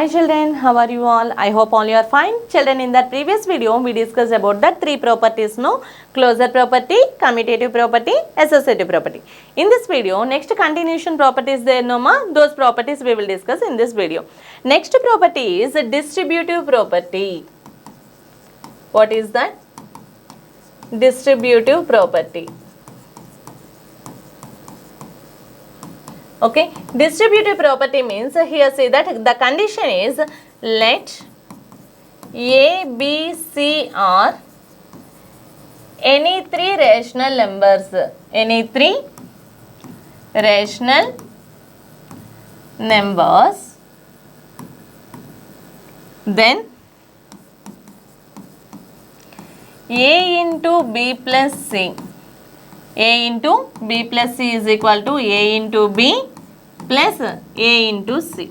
Hi children, how are you all? I hope all you are fine. Children, in that previous video, we discussed about the three properties, no? Closure property, commutative property, associative property. In this video, next continuation properties there, no ma? Those properties we will discuss in this video. Next property is distributive property. What is that? Distributive property. Okay, distributive property means here say that the condition is let A, B, C are any three rational numbers. Any three rational numbers. Then A into B plus C. A into B plus C is equal to A into B plus A into C.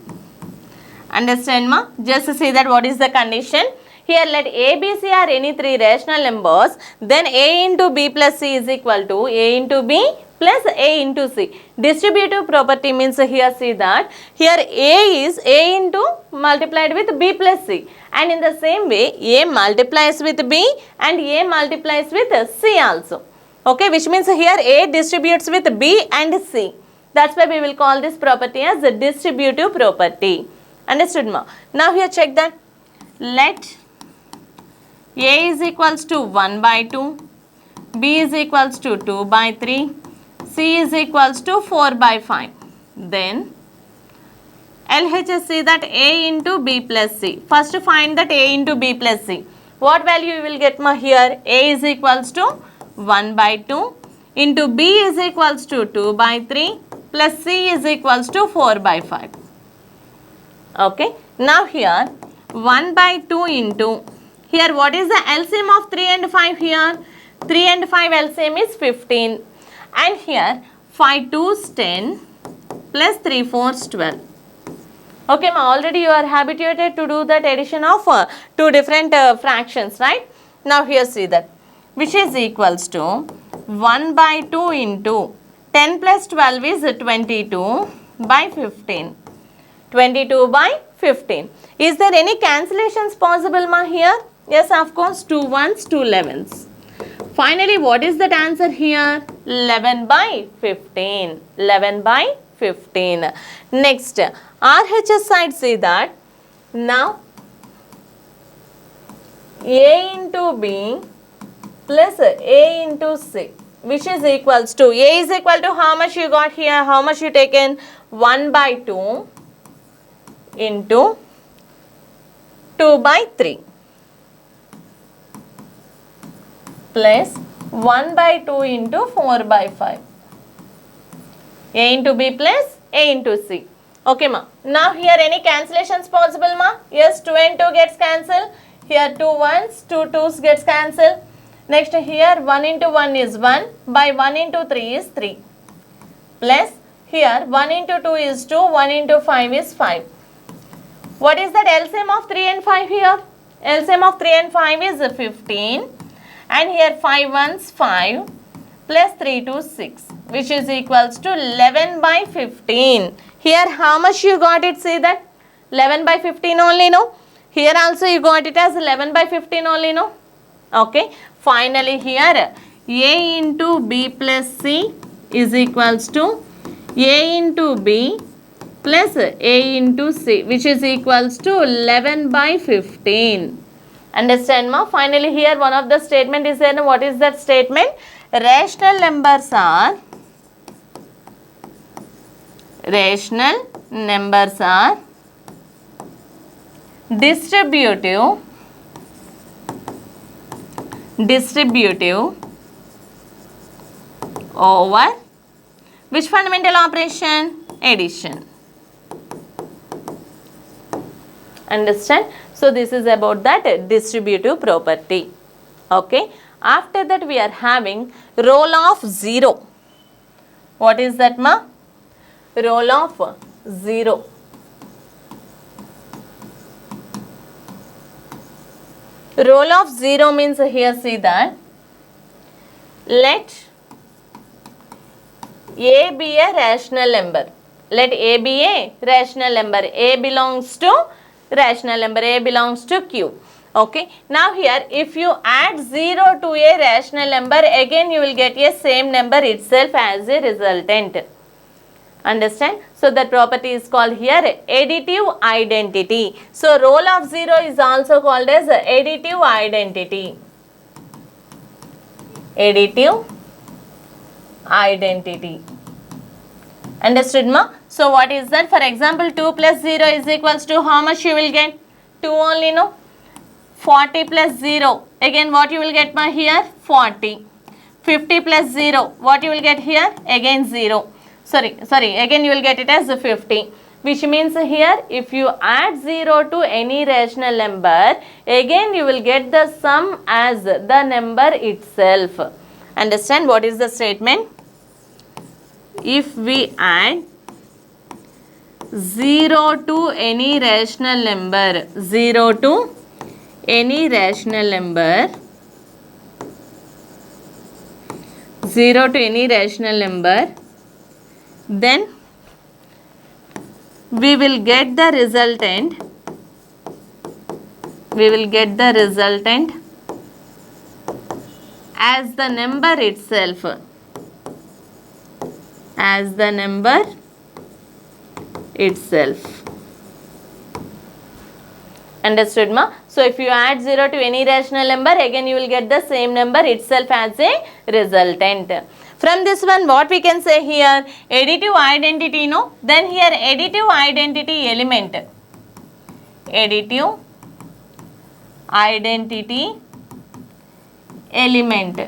Understand ma? Just say that what is the condition. Here let A, B, C are any three rational numbers. Then A into B plus C is equal to A into B plus A into C. Distributive property means here see that here A is A into multiplied with B plus C. And in the same way A multiplies with B and A multiplies with C also. Okay, which means here A distributes with B and C. That's why we will call this property as a distributive property. Understood ma? Now here check that. Let A is equals to 1 by 2, B is equals to 2 by 3, C is equals to 4 by 5. Then LHS say that A into B plus C. First find that A into B plus C. What value you will get ma here? A is equals to 1 by 2 into B is equals to 2 by 3 plus C is equals to 4 by 5. Okay. Now here 1 by 2 into, here what is the LCM of 3 and 5 here? 3 and 5 LCM is 15 and here 5 2s 10 plus 3 4s 12. Okay ma, already you are habituated to do that addition of two different fractions, right? Now here see that, which is equals to 1 by 2 into 10 plus 12 is 22 by 15. 22 by 15. Is there any cancellations possible ma here? Yes, of course, 2 1s, 2 11s. Finally, what is that answer here? 11 by 15. 11 by 15. Next, RHS side say that now A into B plus A into C, which is equals to, A is equal to how much you got here, how much you taken? 1 by 2 into 2 by 3 plus 1 by 2 into 4 by 5. A into B plus A into C. Okay ma. Now here any cancellations possible ma? Yes, 2 and 2 gets cancelled. Here 2 1s, 2 2s gets cancelled. Next here 1 into 1 is 1, by 1 into 3 is 3. Plus here 1 into 2 is 2, 1 into 5 is 5. What is that LCM of 3 and 5 here? LCM of 3 and 5 is 15 and here 5 1s 5 plus 3 2 6, which is equals to 11 by 15. Here how much you got it? Say that 11 by 15 only, no? Here also you got it as 11 by 15 only, no? Okay. Finally here A into B plus C is equals to A into B plus A into C, which is equals to 11 by 15. Understand ma? Finally here one of the statement is there. What is that statement? Rational numbers are distributive over which fundamental operation? Addition. Understand? So this is about that distributive property. Okay. After that we are having role of 0. What is that ma? Role of 0. Role of 0 means here see that let A be a rational number. Let A be a rational number. A belongs to rational number. A belongs to Q. Okay. Now here if you add 0 to a rational number, again you will get a same number itself as a resultant. Understand? So that property is called here additive identity. So role of 0 is also called as additive identity. Additive identity. Understood, ma? So what is that? For example, 2 plus 0 is equals to how much you will get? 2 only, no? 40 plus 0. Again what you will get, ma, here? 40. 50 plus 0. What you will get here? Again 0. Sorry, again you will get it as 50. Which means here if you add 0 to any rational number, again you will get the sum as the number itself. Understand what is the statement? If we add 0 to any rational number, 0 to any rational number, 0 to any rational number, then we will get the resultant, as the number itself, Understood, ma? So if you add 0 to any rational number, again you will get the same number itself as a resultant. From this one, what we can say here? Additive identity, no? Then here additive identity element. Additive identity element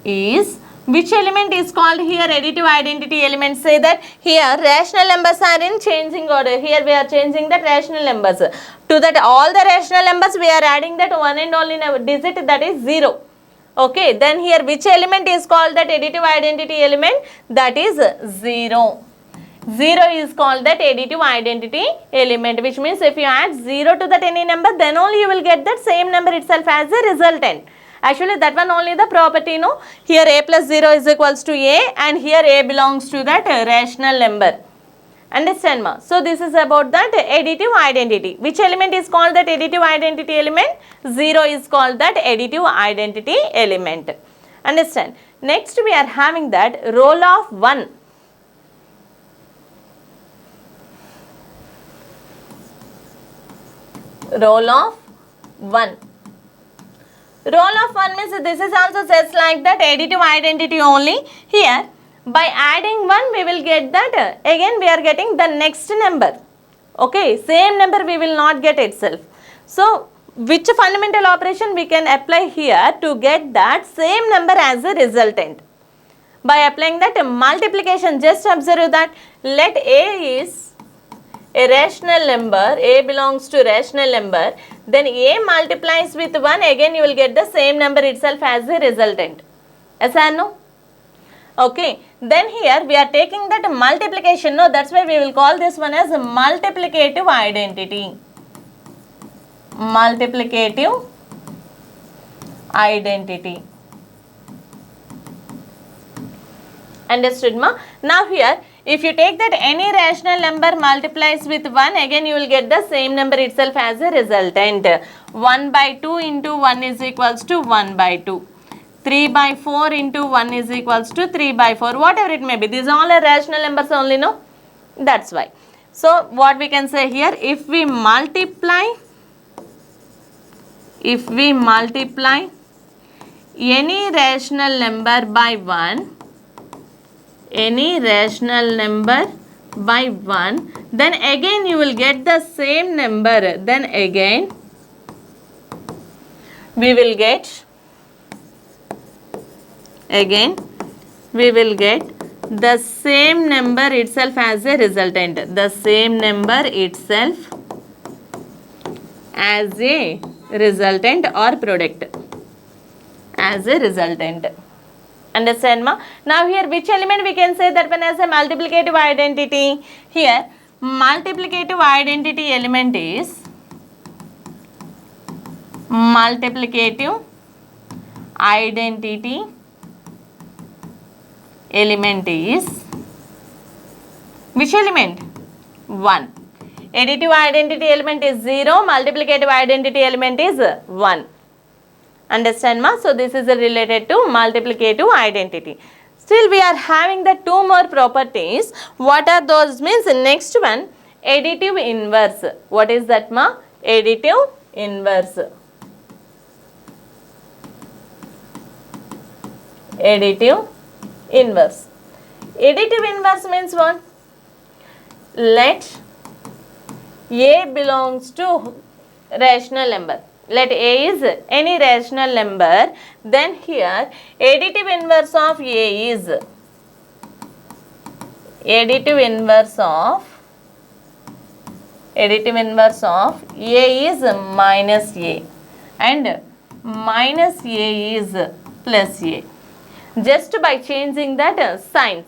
is, which element is called here additive identity element? Say that here rational numbers are in changing order. Here we are changing the rational numbers. To that all the rational numbers we are adding that one and only digit, that is 0. Okay, then here which element is called that additive identity element? That is 0. 0 is called that additive identity element, which means if you add 0 to that any number, then only you will get that same number itself as a resultant. Actually that one only the property, no? Here a plus 0 is equals to a, and here a belongs to that rational number. Understand, ma? So this is about that additive identity. Which element is called that additive identity element? 0 is called that additive identity element. Understand? Next we are having that role of 1. Role of 1. Role of 1 means this is also just like that additive identity only. Here by adding 1 we will get that, again we are getting the next number. Okay, same number we will not get itself. So which fundamental operation we can apply here to get that same number as a resultant? By applying that multiplication. Just observe that let a is a rational number, a belongs to rational number, then a multiplies with 1, again you will get the same number itself as a resultant. Yes or no? Okay, then here we are taking that multiplication, no, that's why we will call this one as multiplicative identity. Multiplicative identity. Understood, ma? Now here if you take that any rational number multiplies with 1, again you will get the same number itself as a resultant. 1 by 2 into 1 is equals to 1 by 2. 3 by 4 into 1 is equals to 3 by 4. Whatever it may be. These all are rational numbers only, no? That's why. So what we can say here, if we multiply any rational number by 1, then again you will get the same number. Then again we will get the same number itself as a resultant. The same number itself as a resultant or product. As a resultant. Understand, ma? Now here which element we can say that one as a multiplicative identity? Here multiplicative identity element is which element? 1. Additive identity element is 0, multiplicative identity element is 1. Understand ma? So this is related to multiplicative identity. Still we are having the two more properties. What are those? Means next one, additive inverse. What is that ma? Additive inverse. Additive inverse. Additive inverse means what? Let A belongs to rational number. Let A is any rational number, then here additive inverse of A is A is minus A and minus A is plus A, just by changing that signs.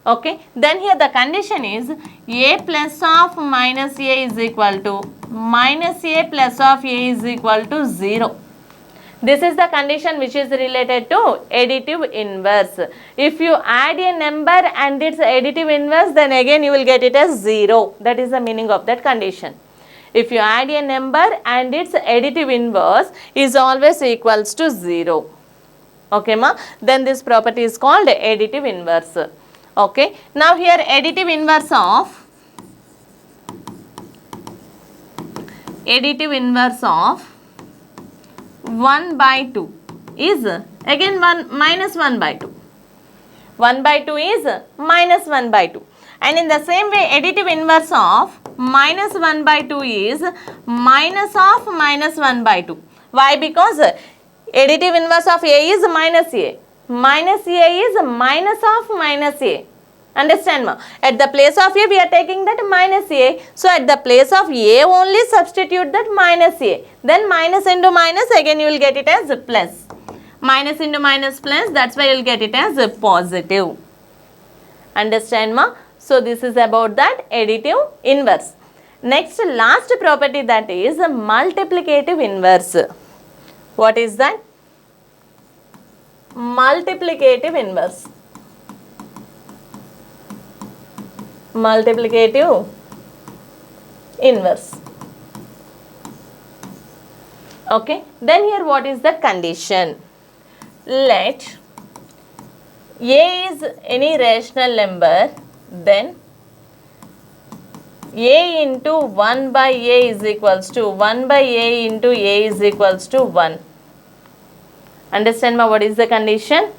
Okay, then here the condition is A plus of minus A is equal to minus A plus of A is equal to 0. This is the condition which is related to additive inverse. If you add a number and its additive inverse, then again you will get it as 0. That is the meaning of that condition. If you add a number and its additive inverse is always equals to 0. Okay ma? Then this property is called additive inverse. Okay. Now here additive inverse of 1 by 2 is again minus 1 by 2. 1 by 2 is minus 1 by 2. And in the same way additive inverse of minus 1 by 2 is minus of minus 1 by 2. Why? Because additive inverse of A is minus A. Minus A is minus of minus A. Understand ma? At the place of A we are taking that minus A. So at the place of A only substitute that minus A. Then minus into minus, again you will get it as plus. Minus into minus plus, that's why you will get it as positive. Understand ma? So this is about that additive inverse. Next, last property, that is multiplicative inverse. What is that? Multiplicative inverse. Multiplicative inverse. Okay. Then here what is the condition? Let A is any rational number, then A into 1 by A is equals to 1 by A into A is equals to 1. Understand ma? What is the condition?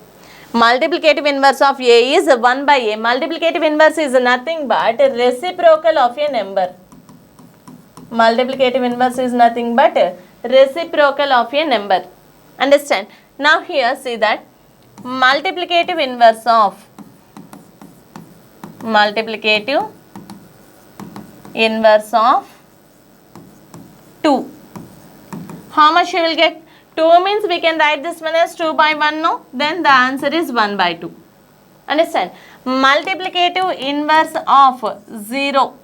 Multiplicative inverse of A is 1 by A. Multiplicative inverse is nothing but reciprocal of a number. Multiplicative inverse is nothing but reciprocal of a number. Understand? Now here see that multiplicative inverse of 2. How much you will get? 2 means we can write this one as 2 by 1, no? Then the answer is 1 by 2. Understand? Multiplicative inverse of 0.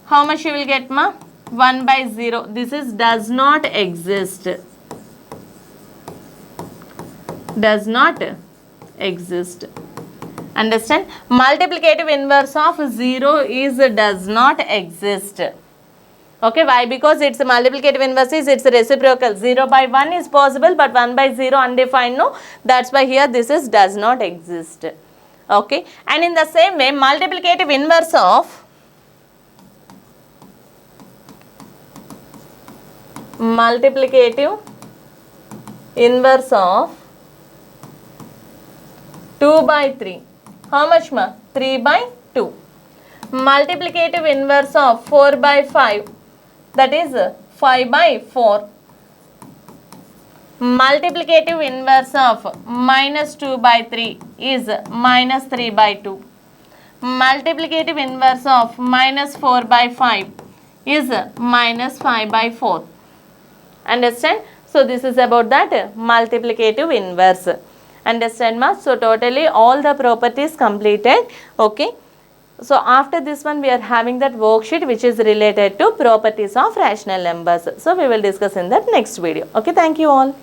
How much you will get ma? 1 by 0. This is does not exist. Does not exist. Understand? Multiplicative inverse of 0 is does not exist. Okay, why? Because its multiplicative inverse is its reciprocal. 0 by 1 is possible, but 1 by 0 undefined, no? That's why here this is does not exist. Okay, and in the same way multiplicative inverse of 2 by 3. How much ma? 3 by 2. Multiplicative inverse of 4 by 5. That is 5 by 4. Multiplicative inverse of minus 2 by 3 is minus 3 by 2. Multiplicative inverse of minus 4 by 5 is minus 5 by 4. Understand? So this is about that multiplicative inverse. Understand ma? So totally all the properties completed. Okay. So after this one we are having that worksheet which is related to properties of rational numbers. So we will discuss in that next video. Okay, thank you all.